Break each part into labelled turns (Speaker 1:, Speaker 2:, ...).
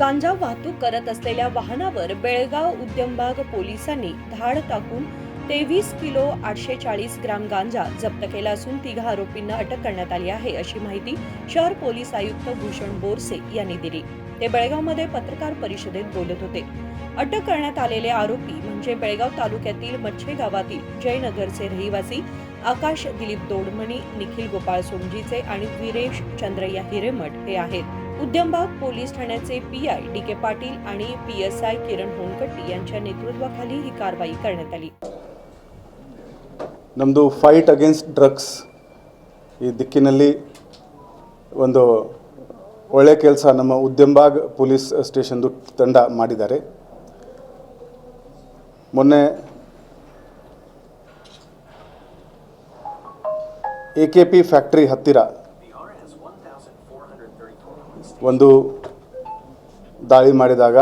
Speaker 1: गांजा वाहतूक करत असलेल्या वाहनावर बेळगाव उद्यमबाग पोलिसांनी धाड टाकून 23 किलो 840 ग्राम गांजा जप्त केला असून तिघा आरोपींना अटक करण्यात आली आहे, अशी माहिती शहर पोलीस आयुक्त भूषण बोरसे यांनी दिली। ते बेळगावमध्ये पत्रकार परिषदेत बोलत होते। अटक करण्यात आलेले आरोपी म्हणजे बेळगाव तालुक्यातील मच्छे गावातील जयनगरचे रहिवासी आकाश दिलीप दोडमणी, निखिल गोपाळ सोमजीचे आणि वीरेश चंद्रय्या हिरेमठ हे आहेत। उद्यमबाग पोलीस ठाण्याचे पीआय डी.के. पाटील आणि पीएसआय किरण होनकट्टी यांच्या नेतृत्वाखाली ही कारवाई करण्यात आली।
Speaker 2: ನಮ್ಮದು ಫೈಟ್ ಅಗೇನ್ಸ್ಟ್ ಡ್ರಗ್ಸ್ ಈ ದಿಕ್ಕಿನಲ್ಲಿ ಒಂದು ಒಳ್ಳೆ ಕೆಲಸ ನಮ್ಮ ಉದ್ಯಮಬಾಗ್ ಪೊಲೀಸ್ ಸ್ಟೇಷನ್ದು ತಂಡ ಮಾಡಿದ್ದಾರೆ। ಮೊನ್ನೆ ಎಕೆಪಿ ಫ್ಯಾಕ್ಟರಿ ಹತ್ತಿರ ಒಂದು ದಾಳಿ ಮಾಡಿದಾಗ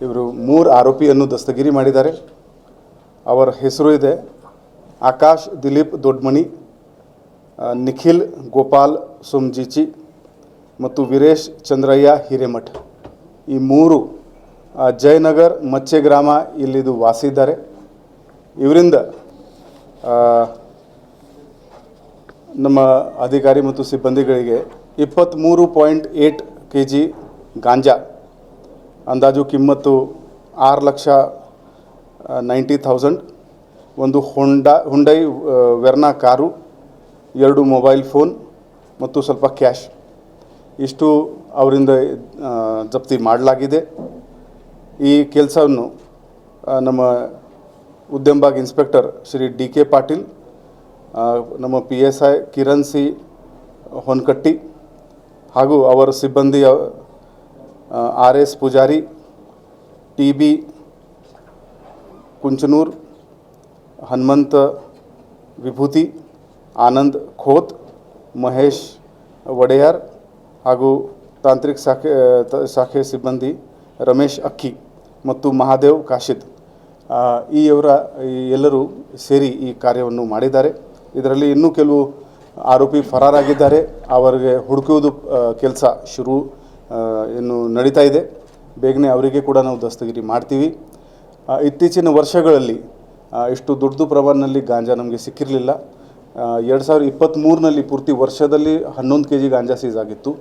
Speaker 2: ಇವರು 3 ಆರೋಪಿಯನ್ನು ದಸ್ತಗಿರಿ ಮಾಡಿದ್ದಾರೆ। ಅವರ ಹೆಸರು ಇದೆ ಆಕಾಶ್ ದಿಲೀಪ್ ದೊಡ್ಮಣಿ, ನಿಖಿಲ್ ಗೋಪಾಲ್ ಸೋಮಜಿಚಿ ಮತ್ತು ವೀರೇಶ್ ಚಂದ್ರಯ್ಯ ಹಿರೇಮಠ್। ಈ 3 ಜಯನಗರ್ ಮಚ್ಚೆ ಗ್ರಾಮ ಇಲ್ಲಿದು ವಾಸಿದ್ದಾರೆ। ಇವರಿಂದ ನಮ್ಮ ಅಧಿಕಾರಿ ಮತ್ತು ಸಿಬ್ಬಂದಿಗಳಿಗೆ 23.8 kg ಗಾಂಜಾ, ಅಂದಾಜು ಕಿಮ್ಮತ್ತು 6,90,000, ಒಂದು Hyundai Verna car, 2 mobile phone ಮತ್ತು ಸ್ವಲ್ಪ ಕ್ಯಾಶ್ ಇಷ್ಟು ಅವರಿಂದ ಜಪ್ತಿ ಮಾಡಲಾಗಿದೆ। ಈ ಕೆಲಸವನ್ನು ನಮ್ಮ ಉದ್ಯಮಬಾಗ್ ಇನ್ಸ್ಪೆಕ್ಟರ್ ಶ್ರೀ ಡಿ.ಕೆ. ಪಾಟೀಲ್, ನಮ್ಮ ಪಿ.ಎಸ್.ಐ. ಕಿರಣ್ ಸಿ ಹೊನ್ಕಟ್ಟಿ ಹಾಗೂ ಅವರ ಸಿಬ್ಬಂದಿ ಆರ್.ಎಸ್. ಪೂಜಾರಿ, ಟಿ.ಬಿ. ಕುಂಚನೂರ್, ಹನುಮಂತ ವಿಭೂತಿ, ಆನಂದ್ ಖೋತ್, ಮಹೇಶ್ ಒಡೆಯರ್ ಹಾಗೂ ತಾಂತ್ರಿಕ ಶಾಖೆ ಸಿಬ್ಬಂದಿ ರಮೇಶ್ ಅಕ್ಕಿ ಮತ್ತು ಮಹಾದೇವ್ ಕಾಶಿದ್ ಎಲ್ಲರೂ ಸೇರಿ ಈ ಕಾರ್ಯವನ್ನು ಮಾಡಿದ್ದಾರೆ। ಇದರಲ್ಲಿ ಇನ್ನೂ ಕೆಲವು ಆರೋಪಿ ಫರಾರಾಗಿದ್ದಾರೆ, ಅವರಿಗೆ ಹುಡುಕುವುದು ಕೆಲಸ ಇನ್ನು ನಡೀತಾ ಇದೆ। ಬೇಗನೆ ಅವರಿಗೆ ಕೂಡ ನಾವು ದಸ್ತಗಿರಿ ಮಾಡ್ತೀವಿ। ಇತ್ತೀಚಿನ ವರ್ಷಗಳಲ್ಲಿ ಇಷ್ಟು ದೊಡ್ಡ ಪ್ರಮಾಣದಲ್ಲಿ ಗಾಂಜಾ ನಮಗೆ ಸಿಕ್ಕಿರಲಿಲ್ಲ। 2023ರಲ್ಲಿ ಪೂರ್ತಿ ವರ್ಷದಲ್ಲಿ 11 kg ಗಾಂಜಾ ಸೀಸ್ ಆಗಿತ್ತು।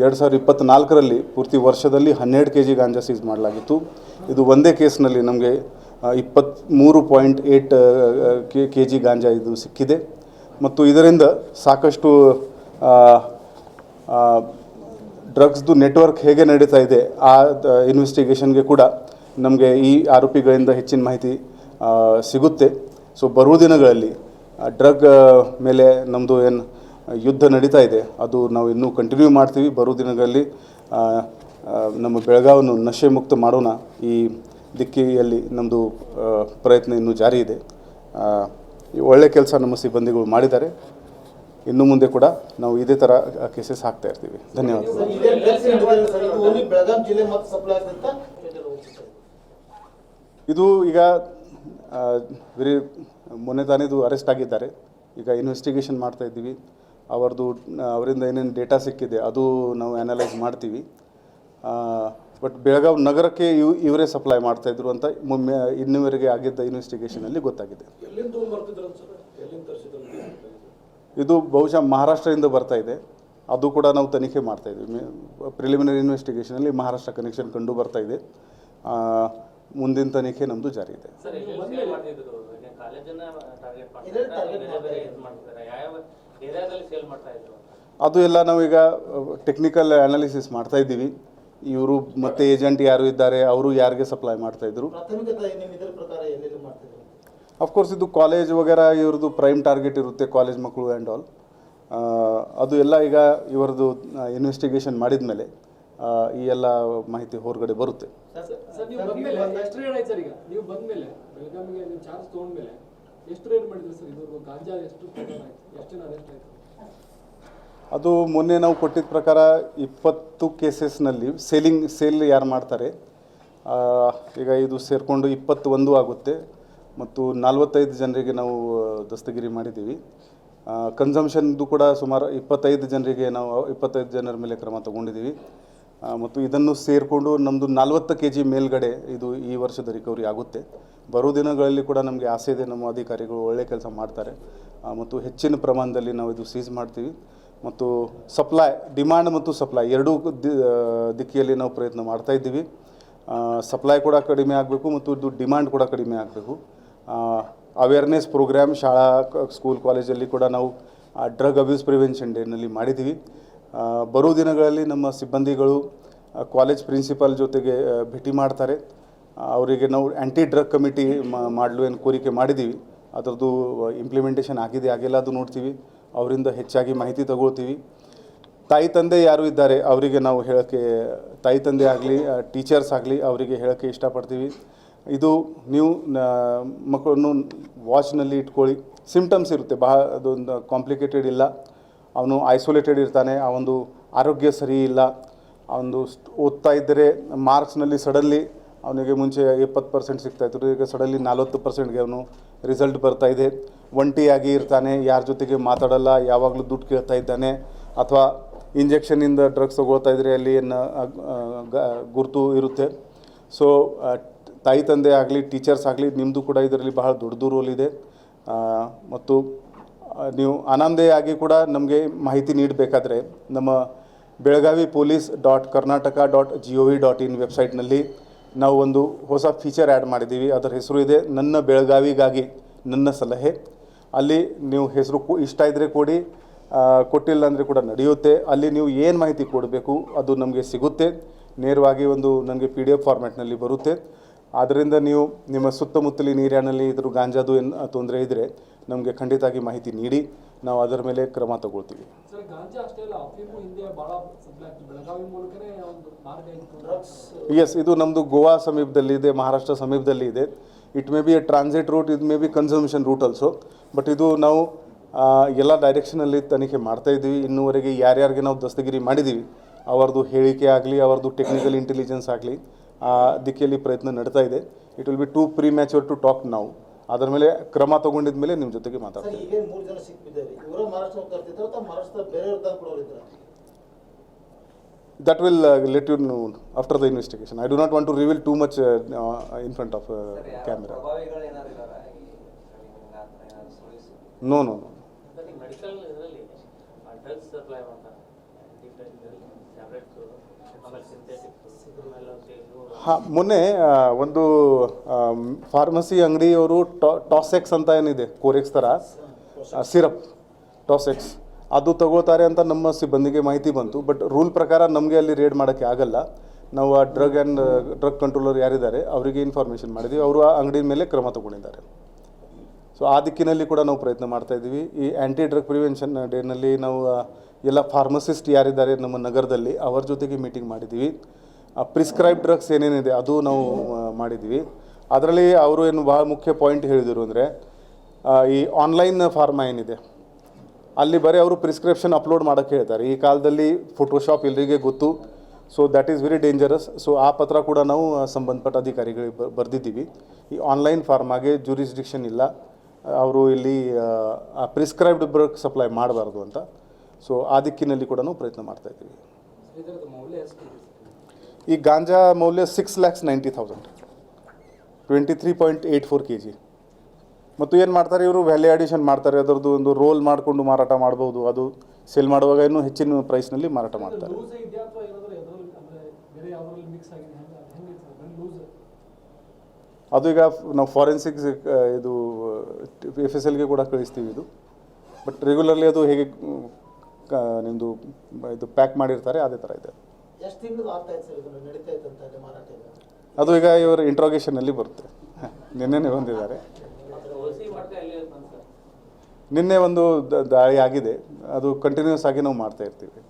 Speaker 2: 2024ರಲ್ಲಿ ಪೂರ್ತಿ ವರ್ಷದಲ್ಲಿ 12 kg ಗಾಂಜಾ ಸೀಸ್ ಮಾಡಲಾಗಿತ್ತು। ಇದು ಒಂದೇ ಕೇಸ್ನಲ್ಲಿ ನಮಗೆ 23.8 kg ಗಾಂಜಾ ಇದು ಸಿಕ್ಕಿದೆ ಮತ್ತು ಇದರಿಂದ ಸಾಕಷ್ಟು ಡ್ರಗ್ಸ್ದು ನೆಟ್ವರ್ಕ್ ಹೇಗೆ ನಡೀತಾ ಇದೆ ಆ ಇನ್ವೆಸ್ಟಿಗೇಷನ್ಗೆ ಕೂಡ ನಮಗೆ ಈ ಆರೋಪಿಗಳಿಂದ ಹೆಚ್ಚಿನ ಮಾಹಿತಿ ಸಿಗುತ್ತೆ। ಸೊ ಬರುವ ದಿನಗಳಲ್ಲಿ ಡ್ರಗ್ ಮೇಲೆ ನಮ್ಮದು ಏನು ಯುದ್ಧ ನಡೀತಾ ಇದೆ ಅದು ನಾವು ಇನ್ನೂ ಕಂಟಿನ್ಯೂ ಮಾಡ್ತೀವಿ। ಬರುವ ದಿನಗಳಲ್ಲಿ ನಮ್ಮ ಬೆಳಗಾವನ್ನು ನಶೆ ಮುಕ್ತ ಮಾಡೋಣ, ಈ ದಿಕ್ಕಿನಲ್ಲಿ ನಮ್ಮದು ಪ್ರಯತ್ನ ಇನ್ನೂ ಜಾರಿ ಇದೆ। ಒಳ್ಳೆ ಕೆಲಸ ನಮ್ಮ ಸಿಬ್ಬಂದಿಗಳು ಮಾಡಿದ್ದಾರೆ। ಇನ್ನು ಮುಂದೆ ಕೂಡ ನಾವು ಇದೇ ಥರ ಕೇಸಸ್ ಹಾಕ್ತಾ ಇರ್ತೀವಿ। ಧನ್ಯವಾದಗಳು। ಇದು ಈಗ ಮೊನ್ನೆ ತಾನೇದು ಅರೆಸ್ಟ್ ಆಗಿದ್ದಾರೆ। ಈಗ ಇನ್ವೆಸ್ಟಿಗೇಷನ್ ಮಾಡ್ತಾ ಇದ್ದೀವಿ। ಅವರಿಂದ ಏನೇನು ಡೇಟಾ ಸಿಕ್ಕಿದೆ ಅದು ನಾವು ಅನಲೈಸ್ ಮಾಡ್ತೀವಿ। ಬಟ್ ಬೆಳಗಾವಿ ನಗರಕ್ಕೆ ಇವರೇ ಸಪ್ಲೈ ಮಾಡ್ತಾಯಿದ್ರು ಅಂತ ಇನ್ನುವರೆಗೆ ಆಗಿದ್ದ ಇನ್ವೆಸ್ಟಿಗೇಷನಲ್ಲಿ ಗೊತ್ತಾಗಿದೆ। ಇದು ಬಹುಶಃ ಮಹಾರಾಷ್ಟ್ರದಿಂದ ಬರ್ತಾ ಇದೆ, ಅದು ಕೂಡ ನಾವು ತನಿಖೆ ಮಾಡ್ತಾ ಇದ್ದೀವಿ। ಪ್ರಿಲಿಮಿನರಿ ಇನ್ವೆಸ್ಟಿಗೇಷನಲ್ಲಿ ಮಹಾರಾಷ್ಟ್ರ ಕನೆಕ್ಷನ್ ಕಂಡು ಬರ್ತಾ ಇದೆ। ಮುಂದಿನ ತನಿಖೆ ನಮ್ಮದು ಜಾರಿ ಇದೆ। ಅದು ಎಲ್ಲ ನಾವೀಗ ಟೆಕ್ನಿಕಲ್ ಅನಾಲಿಸಿಸ್ ಮಾಡ್ತಾ ಇದ್ದೀವಿ। ಇವರು ಮತ್ತೆ ಏಜೆಂಟ್ ಯಾರು ಇದ್ದಾರೆ, ಅವರು ಯಾರಿಗೆ ಸಪ್ಲೈ ಮಾಡ್ತಾಯಿದ್ರು। ಅಫ್ಕೋರ್ಸ್ ಇದು ಕಾಲೇಜ್ ವಗೇರಾ ಇವ್ರದ್ದು ಪ್ರೈಮ್ ಟಾರ್ಗೆಟ್ ಇರುತ್ತೆ, ಕಾಲೇಜ್ ಮಕ್ಕಳು ಆ್ಯಂಡ್ ಆಲ್। ಅದು ಎಲ್ಲ ಈಗ ಇವರದು ಇನ್ವೆಸ್ಟಿಗೇಷನ್ ಮಾಡಿದ ಮೇಲೆ ಈ ಎಲ್ಲ ಮಾಹಿತಿ ಹೊರಗಡೆ ಬರುತ್ತೆ। ಅದು ಮೊನ್ನೆ ನಾವು ಕೊಟ್ಟಿದ್ದ ಪ್ರಕಾರ 20 ಕೇಸಸ್ನಲ್ಲಿ ಸೇಲ್ ಯಾರು ಮಾಡ್ತಾರೆ ಈಗ ಇದು ಸೇರಿಕೊಂಡು 21 ಆಗುತ್ತೆ ಮತ್ತು 45 ಜನರಿಗೆ ನಾವು ದಸ್ತಗಿರಿ ಮಾಡಿದ್ದೀವಿ। ಕನ್ಸಂಪ್ಷನ್ದು ಕೂಡ ಸುಮಾರು 25 ಜನರಿಗೆ ನಾವು 25 ಜನರ ಮೇಲೆ ಕ್ರಮ ತಗೊಂಡಿದ್ದೀವಿ। ಮತ್ತು ಇದನ್ನು ಸೇರಿಕೊಂಡು ನಮ್ಮದು 40 kg ಮೇಲ್ಗಡೆ ಇದು ಈ ವರ್ಷದ ರಿಕವರಿ ಆಗುತ್ತೆ. ಬರೋ ದಿನಗಳಲ್ಲಿ ಕೂಡ ನಮಗೆ ಆಸೆ ಇದೆ, ನಮ್ಮ ಅಧಿಕಾರಿಗಳು ಒಳ್ಳೆ ಕೆಲಸ ಮಾಡ್ತಾರೆ ಮತ್ತು ಹೆಚ್ಚಿನ ಪ್ರಮಾಣದಲ್ಲಿ ನಾವು ಇದು ಸೀಸ್ ಮಾಡ್ತೀವಿ. ಮತ್ತು ಸಪ್ಲೈ, ಡಿಮ್ಯಾಂಡ್ ಮತ್ತು ಸಪ್ಲೈ ಎರಡೂ ದಿಕ್ಕಿಯಲ್ಲಿ ನಾವು ಪ್ರಯತ್ನ ಮಾಡ್ತಾ ಇದ್ದೀವಿ. ಸಪ್ಲೈ ಕೂಡ ಕಡಿಮೆ ಆಗಬೇಕು ಮತ್ತು ಇದು ಡಿಮ್ಯಾಂಡ್ ಕೂಡ ಕಡಿಮೆ ಆಗಬೇಕು. ಅವೇರ್ನೆಸ್ ಪ್ರೋಗ್ರಾಮ್ ಶಾಲಾ ಸ್ಕೂಲ್ ಕಾಲೇಜಲ್ಲಿ ಕೂಡ ನಾವು ಡ್ರಗ್ ಅಬ್ಯೂಸ್ ಪ್ರಿವೆನ್ಷನ್ ಡೇನಲ್ಲಿ ಮಾಡಿದ್ದೀವಿ. ಬರೋ ದಿನಗಳಲ್ಲಿ ನಮ್ಮ ಸಿಬ್ಬಂದಿಗಳು ಕಾಲೇಜ್ ಪ್ರಿನ್ಸಿಪಾಲ್ ಜೊತೆಗೆ ಭೇಟಿ ಮಾಡ್ತಾರೆ. ಅವರಿಗೆ ನಾವು ಆ್ಯಂಟಿ ಡ್ರಗ್ ಕಮಿಟಿ ಮಾಡಲು ಏನು ಕೋರಿಕೆ ಮಾಡಿದ್ದೀವಿ, ಅದರದ್ದು ಇಂಪ್ಲಿಮೆಂಟೇಷನ್ ಆಗಿಲ್ಲ ಅದು ನೋಡ್ತೀವಿ. ಅವರಿಂದ ಹೆಚ್ಚಾಗಿ ಮಾಹಿತಿ ತಗೊಳ್ತೀವಿ. ತಾಯಿ ತಂದೆ ಯಾರು ಇದ್ದಾರೆ ಅವರಿಗೆ ನಾವು ಹೇಳೋಕ್ಕೆ, ತಾಯಿ ತಂದೆ ಆಗಲಿ ಟೀಚರ್ಸ್ ಆಗಲಿ ಅವರಿಗೆ ಹೇಳೋಕ್ಕೆ ಇಷ್ಟಪಡ್ತೀವಿ. ಇದು ನೀವು ಮಕ್ಕಳನ್ನು ವಾಚ್ನಲ್ಲಿ ಇಟ್ಕೊಳ್ಳಿ. ಸಿಮ್ಟಮ್ಸ್ ಇರುತ್ತೆ, ಬಹಳ ಅದೊಂದು ಕಾಂಪ್ಲಿಕೇಟೆಡ್ ಇಲ್ಲ. ಅವನು ಐಸೋಲೇಟೆಡ್ ಇರ್ತಾನೆ, ಅವನದು ಆರೋಗ್ಯ ಸರಿ ಇಲ್ಲ, ಅವನು ಓದ್ತಾ ಇದ್ದರೆ ಮಾರ್ಕ್ಸ್ನಲ್ಲಿ ಸಡನ್ಲಿ ಅವನಿಗೆ ಮುಂಚೆ 70% ಸಿಗ್ತಾಯಿತ್ತು, ಈಗ ಸಡನ್ಲಿ 40%ಗೆ ಅವನು ರಿಸಲ್ಟ್ ಬರ್ತಾಯಿದೆ. ಒಂಟಿಯಾಗಿ ಇರ್ತಾನೆ, ಯಾರ ಜೊತೆಗೆ ಮಾತಾಡಲ್ಲ, ಯಾವಾಗಲೂ ದುಡ್ಡು ಕೇಳ್ತಾ ಇದ್ದಾನೆ, ಅಥವಾ ಇಂಜೆಕ್ಷನಿಂದ ಡ್ರಗ್ಸ್ ತೊಗೊಳ್ತಾ ಇದ್ದರೆ ಅಲ್ಲಿ ಏನು ಗುರುತು ಇರುತ್ತೆ. ಸೊ ತಾಯಿ ತಂದೆ ಆಗಲಿ ಟೀಚರ್ಸ್ ಆಗಲಿ ನಿಮ್ಮದು ಕೂಡ ಇದರಲ್ಲಿ ಬಹಳ ದೊಡ್ಡದು ರೋಲ್ ಇದೆ. ಮತ್ತು ನೀವು ಆನಂದೆಯಾಗಿ ಕೂಡ ನಮಗೆ ಮಾಹಿತಿ ನೀಡಬೇಕಾದ್ರೆ ನಮ್ಮ belagavipolice.karnataka.gov.in ವೆಬ್ಸೈಟ್ನಲ್ಲಿ ನಾವು ಒಂದು ಹೊಸ ಫೀಚರ್ ಆ್ಯಡ್ ಮಾಡಿದ್ದೀವಿ. ಅದರ ಹೆಸರು ಇದೆ ನನ್ನ ಬೆಳಗಾವಿಗಾಗಿ ನನ್ನ ಸಲಹೆ. ಅಲ್ಲಿ ನೀವು ಹೆಸರು ಇಷ್ಟ ಇದ್ದರೆ ಕೊಡಿ, ಕೊಟ್ಟಿಲ್ಲ ಅಂದರೆ ಕೂಡ ನಡೆಯುತ್ತೆ. ಅಲ್ಲಿ ನೀವು ಏನು ಮಾಹಿತಿ ಕೊಡಬೇಕು ಅದು ನಮಗೆ ಸಿಗುತ್ತೆ, ನೇರವಾಗಿ ಒಂದು ನನಗೆ PDF ಫಾರ್ಮ್ಯಾಟ್ನಲ್ಲಿ ಬರುತ್ತೆ. ಆದ್ದರಿಂದ ನೀವು ನಿಮ್ಮ ಸುತ್ತಮುತ್ತಲಿನ ಏರಿಯಾನಲ್ಲಿ ಇದ್ರ ಗಾಂಜಾದು ಏನು ತೊಂದರೆ ಇದ್ದರೆ ನಮಗೆ ಖಂಡಿತವಾಗಿ ಮಾಹಿತಿ ನೀಡಿ, ನಾವು ಅದರ ಮೇಲೆ ಕ್ರಮ ತಗೊಳ್ತೀವಿ. ಎಸ್, ಇದು ನಮ್ಮದು ಗೋವಾ ಸಮೀಪದಲ್ಲಿ ಇದೆ, ಮಹಾರಾಷ್ಟ್ರ ಸಮೀಪದಲ್ಲಿ ಇದೆ. It may be a transit route, ಇದು may be consumption route also. But ಇದು ನಾವು ಎಲ್ಲ ಡೈರೆಕ್ಷನಲ್ಲಿ ತನಿಖೆ ಮಾಡ್ತಾಯಿದ್ದೀವಿ. ಇನ್ನೂವರೆಗೆ ಯಾರ್ಯಾರಿಗೆ ನಾವು ದಸ್ತಗಿರಿ ಮಾಡಿದ್ದೀವಿ ಅವರದು ಹೇಳಿಕೆ ಆಗಲಿ, ಅವರದು ಟೆಕ್ನಿಕಲ್ ಇಂಟೆಲಿಜೆನ್ಸ್ ಆಗಲಿ ಆ ದಿಕ್ಕಿಯಲ್ಲಿ ಪ್ರಯತ್ನ ನಡೀತಾ ಇದೆ. It will be too premature to talk ನಾವು. ಅದರ ಮೇಲೆ ಕ್ರಮ ತಗೊಂಡಿದ ಮೇಲೆ ನಿಮ್ಮ ಜೊತೆಗೆ ಮಾತಾಡ್ತೀವಿ. That will let you know after the investigation. I do not want to reveal too much in front of camera. No. ಹಾಂ, ಮೊನ್ನೆ ಒಂದು ಫಾರ್ಮಸಿ ಅಂಗಡಿಯವರು ಟಾಸೆಕ್ಸ್ ಅಂತ ಏನಿದೆ, ಕೋರೆಕ್ಸ್ ಥರ ಸಿರಪ್ ಟಾಸೆಕ್ಸ್ ಅದು ತಗೋತಾರೆ ಅಂತ ನಮ್ಮ ಸಿಬ್ಬಂದಿಗೆ ಮಾಹಿತಿ ಬಂತು. ಬಟ್ ರೂಲ್ ಪ್ರಕಾರ ನಮಗೆ ಅಲ್ಲಿ ರೇಡ್ ಮಾಡೋಕ್ಕೆ ಆಗಲ್ಲ. ನಾವು ಆ ಡ್ರಗ್ ಕಂಟ್ರೋಲರ್ ಯಾರಿದ್ದಾರೆ ಅವರಿಗೆ ಇನ್ಫಾರ್ಮೇಷನ್ ಮಾಡಿದ್ದೀವಿ, ಅವರು ಆ ಅಂಗಡಿ ಮೇಲೆ ಕ್ರಮ ತಗೊಂಡಿದ್ದಾರೆ. ಸೊ ಆ ದಿಕ್ಕಿನಲ್ಲಿ ಕೂಡ ನಾವು ಪ್ರಯತ್ನ ಮಾಡ್ತಾಯಿದ್ದೀವಿ. ಈ ಆ್ಯಂಟಿ ಡ್ರಗ್ ಪ್ರಿವೆನ್ಷನ್ ಡೇನಲ್ಲಿ ನಾವು ಎಲ್ಲ ಫಾರ್ಮಸಿಸ್ಟ್ ಯಾರಿದ್ದಾರೆ ನಮ್ಮ ನಗರದಲ್ಲಿ ಅವರ ಜೊತೆಗೆ ಮೀಟಿಂಗ್ ಮಾಡಿದ್ದೀವಿ. ಪ್ರಿಸ್ಕ್ರೈಬ್ ಡ್ರಗ್ಸ್ ಏನೇನಿದೆ ಅದು ನಾವು ಮಾಡಿದ್ದೀವಿ. ಅದರಲ್ಲಿ ಅವರು ಏನು ಭಾಳ ಮುಖ್ಯ ಪಾಯಿಂಟ್ ಹೇಳಿದರು ಅಂದರೆ, ಈ ಆನ್ಲೈನ್ ಫಾರ್ಮಾ ಏನಿದೆ ಅಲ್ಲಿ ಬರೀ ಅವರು ಪ್ರಿಸ್ಕ್ರಿಪ್ಷನ್ ಅಪ್ಲೋಡ್ ಮಾಡೋಕ್ಕೆ ಹೇಳ್ತಾರೆ. ಈ ಕಾಲದಲ್ಲಿ ಫೋಟೋಶಾಪ್ ಎಲ್ಲರಿಗೆ ಗೊತ್ತು. So that is very dangerous. So ಆ ಪತ್ರ ಕೂಡ ನಾವು ಸಂಬಂಧಪಟ್ಟ ಅಧಿಕಾರಿಗಳಿಗೆ ಬರೆದಿದ್ದೀವಿ. ಈ ಆನ್ಲೈನ್ ಫಾರ್ಮಾಗೆ ಜೂರಿಸ್ಡಿಕ್ಷನ್ ಇಲ್ಲ, ಅವರು ಇಲ್ಲಿ ಪ್ರಿಸ್ಕ್ರೈಬ್ಡ್ ಡ್ರಗ್ ಸಪ್ಲೈ ಮಾಡಬಾರ್ದು ಅಂತ. ಸೊ ಆ ದಿಕ್ಕಿನಲ್ಲಿ ಕೂಡ ನಾವು ಪ್ರಯತ್ನ ಮಾಡ್ತಾಯಿದ್ದೀವಿ. ಈ ಗಾಂಜಾ ಮೌಲ್ಯ 6,90,000, 23.84 kg. ಮತ್ತು ಏನು ಮಾಡ್ತಾರೆ ಇವರು, ವ್ಯಾಲ್ಯೂ ಅಡಿಷನ್ ಮಾಡ್ತಾರೆ, ಅದರದ್ದು ಒಂದು ರೋಲ್ ಮಾಡಿಕೊಂಡು ಮಾರಾಟ ಮಾಡ್ಬೋದು. ಅದು ಸೇಲ್ ಮಾಡುವಾಗ ಇನ್ನೂ ಹೆಚ್ಚಿನ ಪ್ರೈಸ್ನಲ್ಲಿ ಮಾರಾಟ ಮಾಡ್ತಾರೆ. ಅದು ಈಗ ನಾವು ಫಾರೆನ್ಸಿಕ್ಸ್ ಇದು FSLಗೆ ಕೂಡ ಕಳಿಸ್ತೀವಿ ಇದು. ಬಟ್ ರೆಗ್ಯುಲರ್ಲಿ ಅದು ಹೇಗೆ ನಿಮ್ಮದು ಇದು ಪ್ಯಾಕ್ ಮಾಡಿರ್ತಾರೆ ಅದೇ ಥರ ಇದೆ. ಅದು ಈಗ ಇವರ ಇಂಟ್ರೋಗೇಷನಲ್ಲಿ ಬರುತ್ತೆ. ನಿನ್ನೆ ಬಂದಿದ್ದಾರೆ, ನಿನ್ನೆ ಒಂದು ದಾಳಿ ಆಗಿದೆ, ಅದು ಕಂಟಿನ್ಯೂಸ್ ಆಗಿ ನಾವು ಮಾಡ್ತಾ इर्तीवी.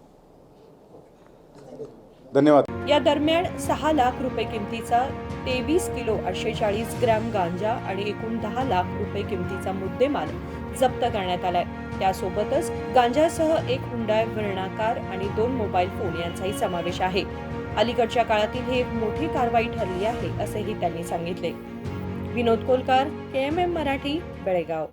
Speaker 2: धन्यवाद.
Speaker 1: या दरम्यान 6 लाख रुपये किमतीचा 23 किलो 840 ग्रॅम गांजा आणि एकूण 10 लाख रुपये किमतीचा मुद्देमाल जप्त करण्यात आलाय. त्यासोबतच गांजासह एक हुंडाय वर्णाकार आणि 2 मोबाईल फोन यांचाही समावेश आहे. अलीकडच्या काळातील ही एक मोठी कारवाई ठरली आहे असेही त्यांनी सांगितले. विनोद कोलकार, KMM मराठी, बेळगाव.